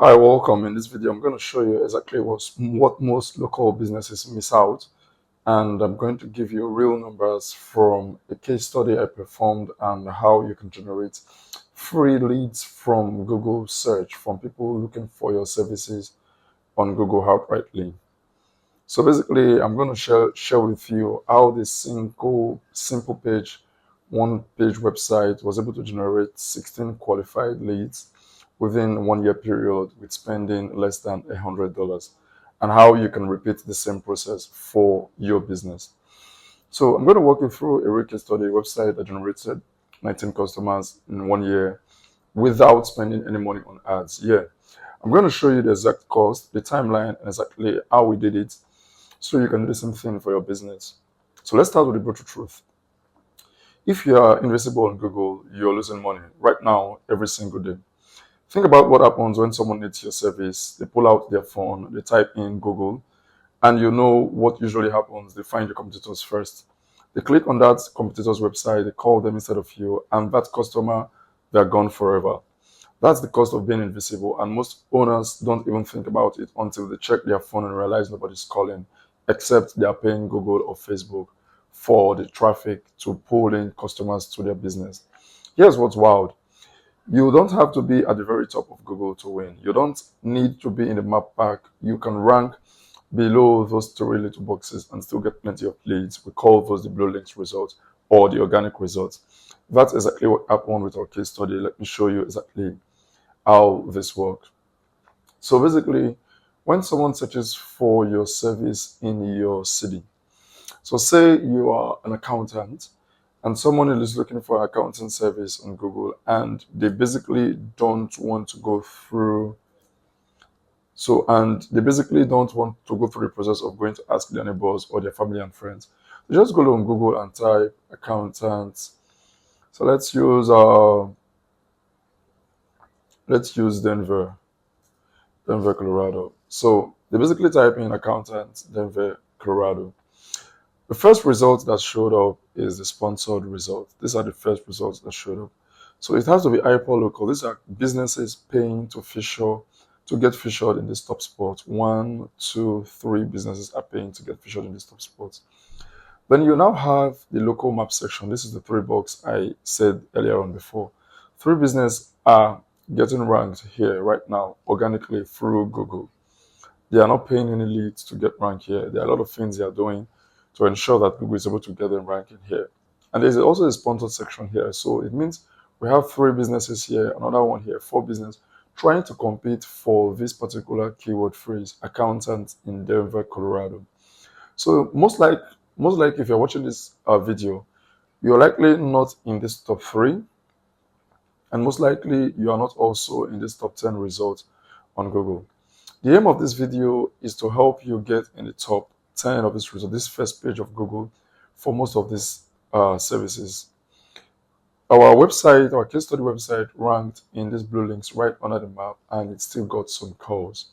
Hi, welcome. In this video, I'm going to show you exactly what most local businesses miss out, and I'm going to give you real numbers from a case study I performed and how you can generate free leads from Google search from people looking for your services on Google outrightly. So basically, I'm going to share with you how this simple page, one page website was able to generate 16 qualified leads within 1 year period with spending less than $100, and how you can repeat the same process for your business. So I'm going to walk you through a real case study website that generated 19 customers in 1 year without spending any money on ads. Yeah, I'm going to show you the exact cost, the timeline, and exactly how we did it so you can do the same thing for your business. So let's start with the brutal truth. If you are invisible on Google, you're losing money right now, every single day. Think about what happens when someone needs your service. They pull out their phone, they type in Google, and you know what usually happens. They find your competitors first. They click on that competitor's website, they call them instead of you, and that customer, they're gone forever. That's the cost of being invisible, and most owners don't even think about it until they check their phone and realize nobody's calling, except they are paying Google or Facebook for the traffic to pull in customers to their business. Here's what's wild. You don't have to be at the very top of Google to win. You don't need to be in the map pack. You can rank below those three little boxes and still get plenty of leads. We call those the blue links results or the organic results. That's exactly what happened with our case study. Let me show you exactly how this works. So basically, when someone searches for your service in your city, so say you are an accountant and someone is looking for an accounting service on Google and they basically don't want to go through the process of going to ask their neighbors or their family and friends. They just go on Google and type accountants. So let's use Denver, Colorado. So they basically type in accountant, Denver, Colorado. The first result that showed up is the sponsored result. These are the first results that showed up. So it has to be hyper local. These are businesses paying to get featured in this top spot. 1, 2, 3 businesses are paying to get featured in this top spot. Then you now have the local map section. This is the 3 box I said earlier on before. 3 businesses are getting ranked here right now organically through Google. They are not paying any leads to get ranked here. There are a lot of things they are doing to ensure that Google is able to get them ranking here. And there's also a sponsored section here. So it means we have 3 businesses here, another one here, 4 businesses trying to compete for this particular keyword phrase, accountant in Denver, Colorado. So most like if you're watching this video, you're likely not in this top 3, and most likely you are not also in this top 10 results on Google. The aim of this video is to help you get in the top 10 of this result, this first page of Google for most of these services. Our website, our case study website, ranked in these blue links right under the map, and it still got some calls.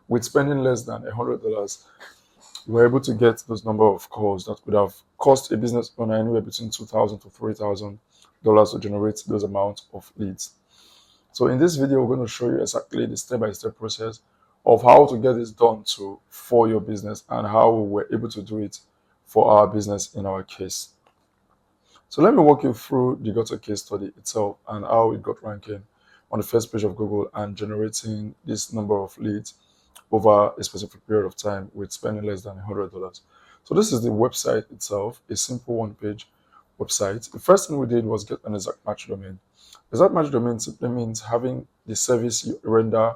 With spending less than $100, we were able to get those number of calls that would have cost a business owner anywhere between $2,000 to $3,000 to generate those amounts of leads. So in this video, we're going to show you exactly the step-by-step process of how to get this done for your business and how we were able to do it for our business in our case. So let me walk you through the Gutter case study itself and how it got ranking on the first page of Google and generating this number of leads over a specific period of time with spending less than $100. So this is the website itself, a simple one-page website. The first thing we did was get an exact match domain. Exact match domain simply means having the service you render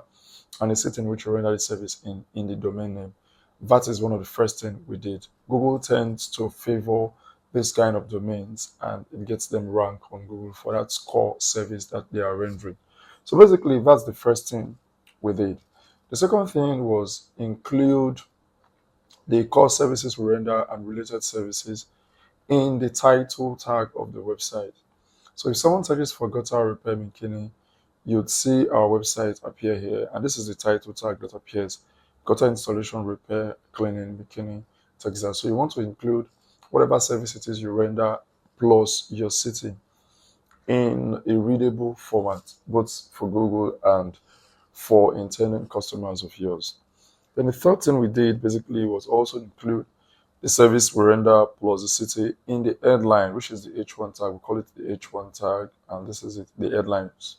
and the city in which you render the service in the domain name. That is one of the first things we did. Google tends to favor this kind of domains and it gets them ranked on Google for that core service that they are rendering. So basically, that's the first thing we did. The second thing was include the core services we render and related services in the title tag of the website. So if someone searches for gutter repair bikini, you'd see our website appear here, and this is the title tag that appears: gutter installation, repair, cleaning, bikini, Texas. So you want to include whatever service it is you render plus your city in a readable format, both for Google and for intending customers of yours. Then the third thing we did basically was also include the service we render plus the city in the headline, which is the H1 tag. We call it the H1 tag, and this is it, the headlines.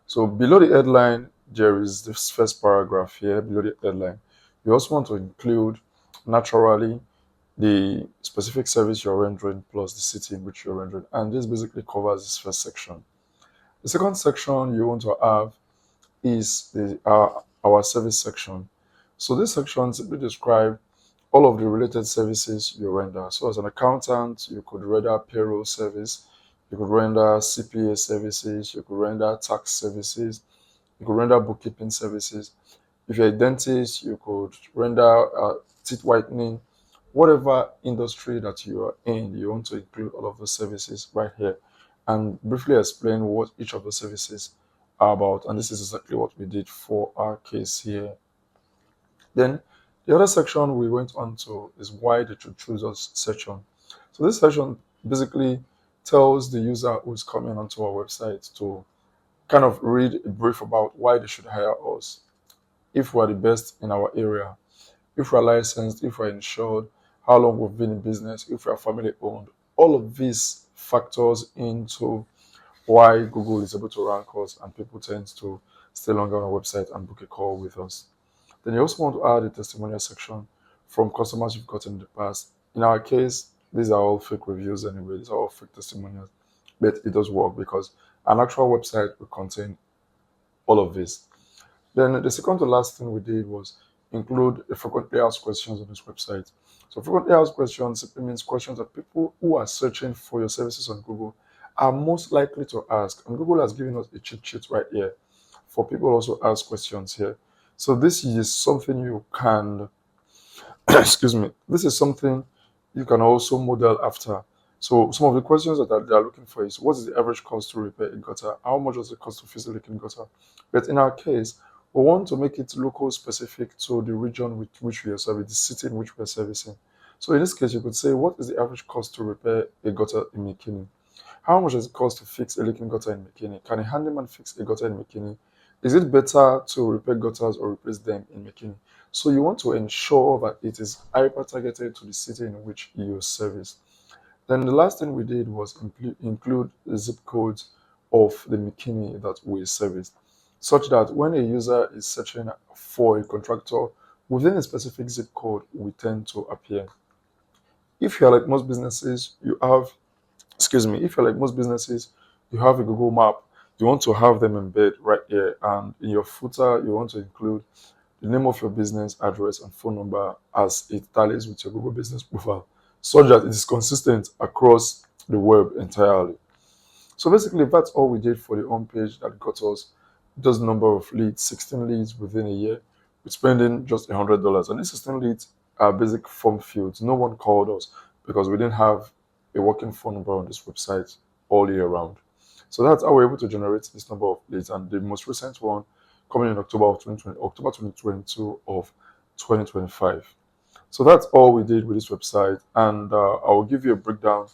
So below the headline, there is this first paragraph here below the headline. You also want to include naturally the specific service you're rendering plus the city in which you're rendering. And this basically covers this first section. The second section you want to have is our service section. So this section simply describes all of the related services you render. So as an accountant, you could render payroll service, you could render CPA services, you could render tax services, you could render bookkeeping services. If you're a dentist, you could render teeth whitening. Whatever industry that you are in, you want to include all of those services right here and briefly explain what each of the services are about. And this is exactly what we did for our case here. Then the other section we went on to is why they should choose us section. So this section basically tells the user who's coming onto our website to kind of read a brief about why they should hire us, if we're the best in our area, if we're licensed, if we're insured, how long we've been in business, if we're family owned. All of these factors into why Google is able to rank us and people tend to stay longer on our website and book a call with us. Then you also want to add a testimonial section from customers you've gotten in the past. In our case, these are all fake reviews anyway. These are all fake testimonials. But it does work because an actual website will contain all of this. Then the second to last thing we did was include the frequently asked questions on this website. So frequently asked questions simply means questions that people who are searching for your services on Google are most likely to ask. And Google has given us a cheat sheet right here for people also ask questions here. So this is something you can, excuse me, this is something you can also model after. So some of the questions that they are looking for is, what is the average cost to repair a gutter? How much does it cost to fix a leaking gutter? But in our case, we want to make it local specific to the region with which we are serving, the city in which we are servicing. So in this case, you could say, what is the average cost to repair a gutter in McKinney? How much does it cost to fix a leaking gutter in McKinney? Can a handyman fix a gutter in McKinney? Is it better to repair gutters or replace them in McKinney? So you want to ensure that it is hyper targeted to the city in which you service. Then the last thing we did was include the zip codes of the McKinney that we service, such that when a user is searching for a contractor within a specific zip code, we tend to appear. If you're like most businesses, you have, excuse me, if you're like most businesses, you have a Google map, you want to have them embed right here. And in your footer, you want to include the name of your business, address, and phone number as it tallies with your Google business profile, so that it is consistent across the web entirely. So basically, that's all we did for the homepage that got us those number of leads, 16 leads within a year, with spending just $100. And these 16 leads are basic form fields. No one called us because we didn't have a working phone number on this website all year round. So that's how we're able to generate this number of leads. And the most recent one coming in October 2022 of 2025. So that's all we did with this website. And I will give you a breakdown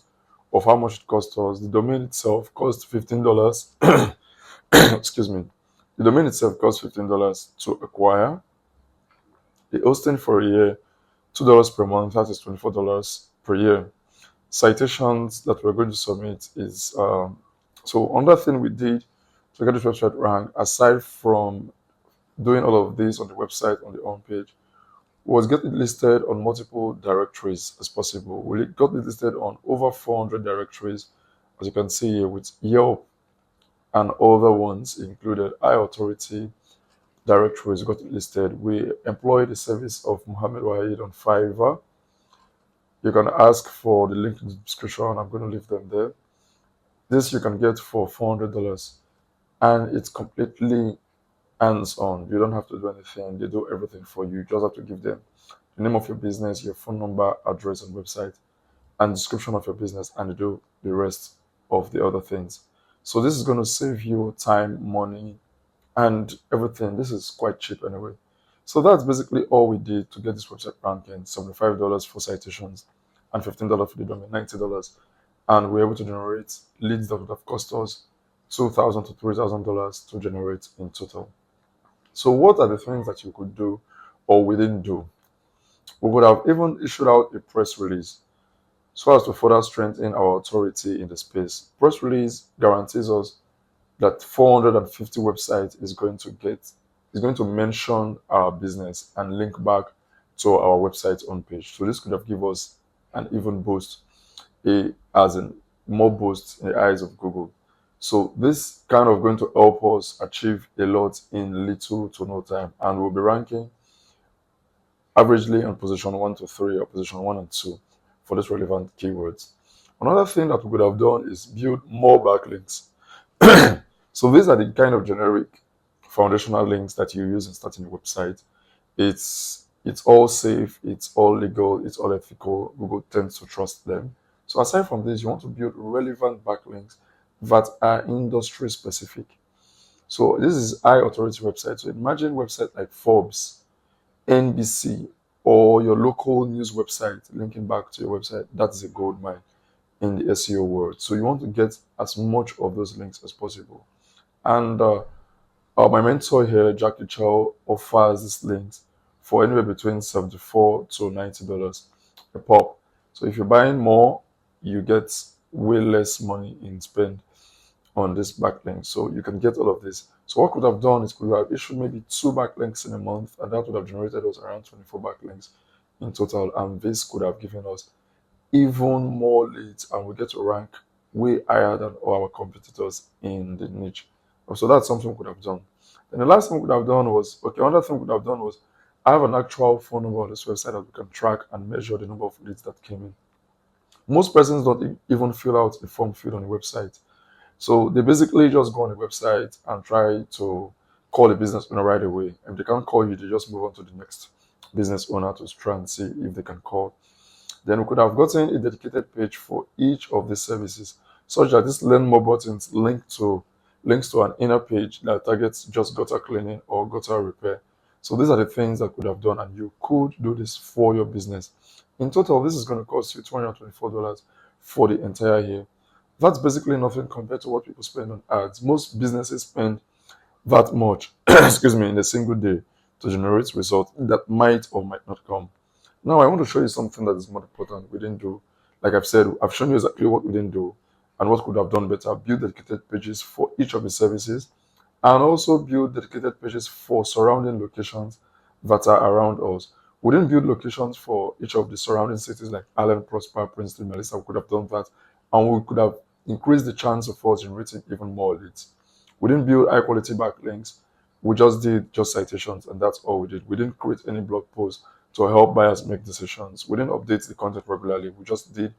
of how much it cost us. The domain itself cost $15. Excuse me. The domain itself costs $15 to acquire. The hosting for a year, $2 per month, that is $24 per year. Citations that we're going to submit is so another thing we did to get this website ranked, aside from doing all of this on the website on the homepage, was get it listed on multiple directories as possible. We got it listed on over 400 directories, as you can see here, with Yelp and other ones included. High authority directories got it listed. We employed the service of Mohammed Wahid on Fiverr. You can ask for the link in the description. I'm going to leave them there. This you can get for $400, and it's completely hands-on. You don't have to do anything. They do everything for you. You just have to give them the name of your business, your phone number, address, and website, and description of your business, and they do the rest of the other things. So this is going to save you time, money, and everything. This is quite cheap anyway. So that's basically all we did to get this website ranking. $75 for citations and $15 for the domain, $90. And we're able to generate leads that would have cost us $2,000 to $3,000 to generate in total. So what are the things that you could do or we didn't do? We could have even issued out a press release so as to further strengthen our authority in the space. Press release guarantees us that 450 websites is going to mention our business and link back to our website on page. So this could have given us an even boost, as in more boost in the eyes of Google. So this kind of going to help us achieve a lot in little to no time, and we'll be ranking averagely in position 1 to 3 or position 1 and 2 for these relevant keywords. Another thing that we could have done is build more backlinks. So these are the kind of generic foundational links that you use in starting a website. It's all safe, it's all legal, it's all ethical. Google tends to trust them. So aside from this, you want to build relevant backlinks that are industry specific. So this is high authority website. So imagine website like Forbes, NBC, or your local news website linking back to your website. That's a gold mine in the SEO world. So you want to get as much of those links as possible. And my mentor here, Jackie Chow, offers these links for anywhere between $74 to $90 a pop. So if you're buying more, you get way less money in spend on this backlink. So you can get all of this. So what could have done is could have issued maybe 2 backlinks in a month, and that would have generated us around 24 backlinks in total. And this could have given us even more leads, and we get to rank way higher than all our competitors in the niche. So that's something we could have done. And the last thing we could have done was, another thing we could have done was I have an actual phone number on this website that we can track and measure the number of leads that came in. Most persons don't even fill out the form filled on the website. So they basically just go on the website and try to call the business owner right away. If they can't call you, they just move on to the next business owner to try and see if they can call. Then we could have gotten a dedicated page for each of the services, such that this learn more buttons links to an inner page that targets just gutter cleaning or gutter repair. So these are the things that could have done, and you could do this for your business. In total, this is going to cost you $224 for the entire year. That's basically nothing compared to what people spend on ads. Most businesses spend that much, excuse me, in a single day to generate results that might or might not come. Now, I want to show you something that is more important we didn't do. Like I've said, I've shown you exactly what we didn't do and what could have done better. Build dedicated pages for each of the services, and also build dedicated pages for surrounding locations that are around us. We didn't build locations for each of the surrounding cities like Allen, Prosper, Princeton, Melissa. We could have done that, and we could have increased the chance of us generating even more leads. We didn't build high quality backlinks. We just did citations, and that's all we did. We didn't create any blog posts to help buyers make decisions. We didn't update the content regularly. We just did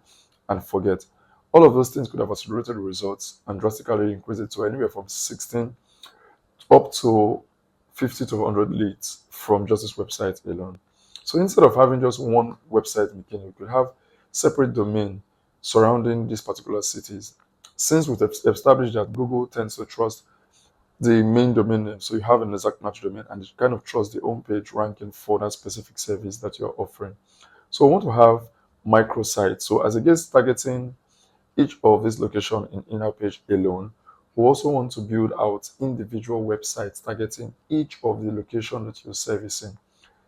and forget. All of those things could have accelerated the results and drastically increased it to anywhere from 16 up to 50 to 100 leads from just this website alone. So instead of having just one website, you could have separate domain surrounding these particular cities. Since we've established that Google tends to trust the main domain name, so you have an exact match domain, and you kind of trust the home page ranking for that specific service that you're offering. So we want to have microsites. So as against targeting each of these locations in inner page alone, we also want to build out individual websites targeting each of the locations that you're servicing,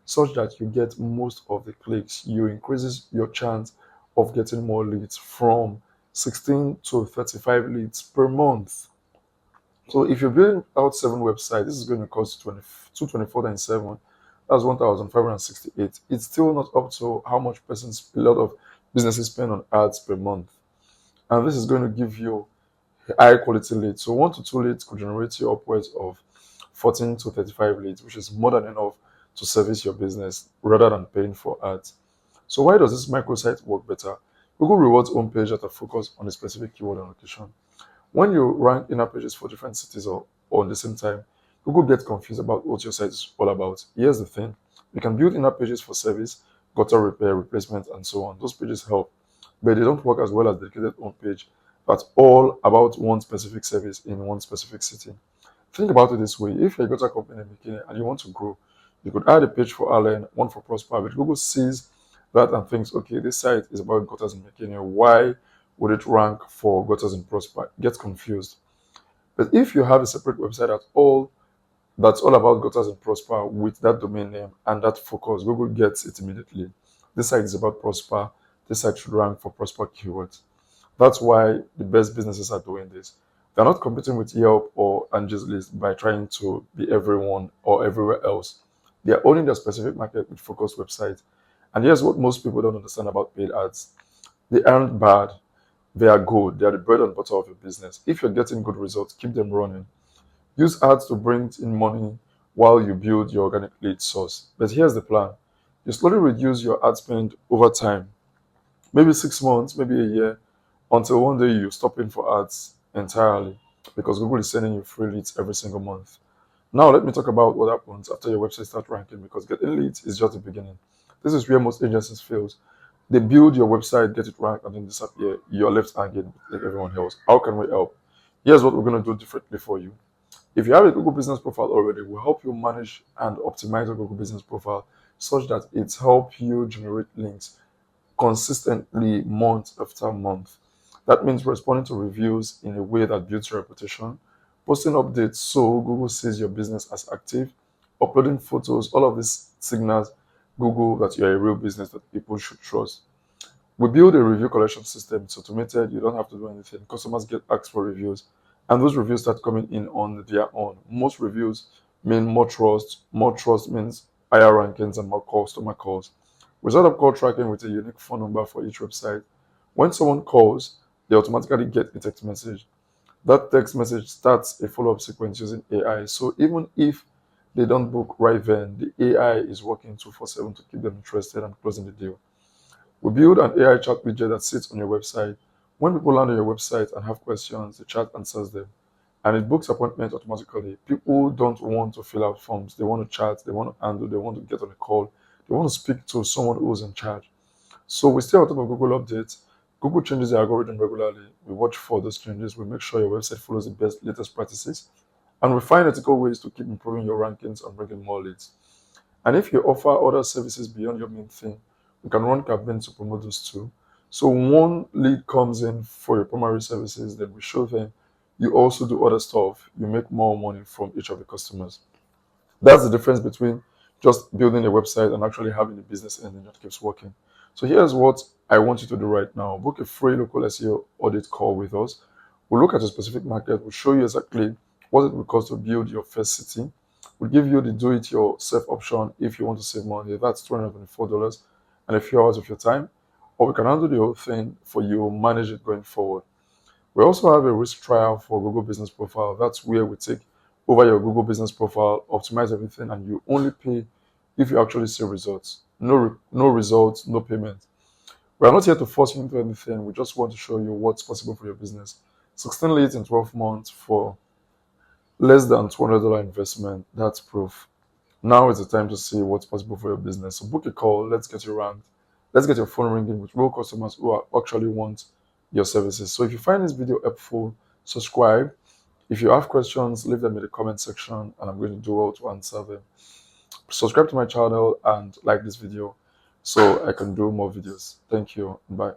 such that you get most of the clicks. You increases your chance of getting more leads from 16 to 35 leads per month. So if you're building out 7 websites, this is going to cost 224 times 7. That's 1,568. It's still not up to how much a lot of businesses spend on ads per month. And this is going to give you high quality leads. So 1 to 2 leads could generate you upwards of 14 to 35 leads, which is more than enough to service your business rather than paying for ads. So why does this microsite work better? Google rewards homepage that are focused on a specific keyword and location. When you rank inner pages for different cities or at the same time, Google gets confused about what your site is all about. Here's the thing. You can build inner pages for service, gutter repair, replacement, and so on. Those pages help, but they don't work as well as dedicated homepage that's all about one specific service in one specific city. Think about it this way. If you're a gutter company in Bikini and you want to grow, you could add a page for Allen, one for Prosper, but Google sees that and thinks, okay, this site is about gutters in Bikini. Why would it rank for gutters in Prosper? Gets confused. But if you have a separate website at all that's all about Gutters and Prosper with that domain name and that focus. Google gets it immediately. This site is about Prosper. This site should rank for Prosper keywords. That's why the best businesses are doing this. They're not competing with Yelp or Angie's List by trying to be everyone or everywhere else. They are owning their specific market with focused websites. And here's what most people don't understand about paid ads. They aren't bad. They are good. They are the bread and butter of your business. If you're getting good results, keep them running. Use ads to bring in money while you build your organic lead source. But here's the plan. You slowly reduce your ad spend over time, maybe 6 months, maybe a year, until one day you stop paying for ads entirely because Google is sending you free leads every single month. Now, let me talk about what happens after your website starts ranking because getting leads is just the beginning. This is where most agencies fail. They build your website, get it ranked, and then disappear. You're left hanging like everyone else. How can we help? Here's what we're going to do differently for you. If you have a Google Business Profile already, we'll help you manage and optimize your Google Business Profile such that it helps you generate links consistently month after month. That means responding to reviews in a way that builds your reputation, posting updates so Google sees your business as active, uploading photos, all of these signals Google that you're a real business that people should trust. We build a review collection system. It's automated. You don't have to do anything. Customers get asked for reviews, and those reviews start coming in on their own. Most reviews mean more trust. More trust means higher rankings and more customer calls. We set up call tracking with a unique phone number for each website. When someone calls, they automatically get a text message. That text message starts a follow-up sequence using AI. So even if they don't book right then, the AI is working 24/7 to keep them interested and closing the deal. We build an AI chat widget that sits on your website. When people land on your website and have questions, the chat answers them. And it books appointments automatically. People don't want to fill out forms. They want to chat, they want to handle, they want to get on a call, they want to speak to someone who's in charge. So we stay on top of Google updates. Google changes the algorithm regularly. We watch for those changes. We make sure your website follows the best latest practices. And we find ethical ways to keep improving your rankings and bringing more leads. And if you offer other services beyond your main thing, we can run campaigns to promote those too. So one lead comes in for your primary services, then we show them you also do other stuff. You make more money from each of the customers. That's the difference between just building a website and actually having a business engine that keeps working. So here's what I want you to do right now. Book a free local SEO audit call with us. We'll look at a specific market. We'll show you exactly what it will cost to build your first city. We'll give you the do-it-yourself option if you want to save money. That's $224 and a few hours of your time. Or we can handle the whole thing for you, manage it going forward. We also have a risk trial for Google Business Profile. That's where we take over your Google Business Profile, optimize everything, and you only pay if you actually see results. No results, no payment. We are not here to force you into anything. We just want to show you what's possible for your business. 16 leads in 12 months for less than $200 investment. That's proof. Now is the time to see what's possible for your business. So book a call. Let's get you ranked. Let's get your phone ringing with real customers who actually want your services. So if you find this video helpful, subscribe. If you have questions, leave them in the comment section and I'm going to do well to answer them. Subscribe to my channel and like this video so I can do more videos. Thank you. Bye.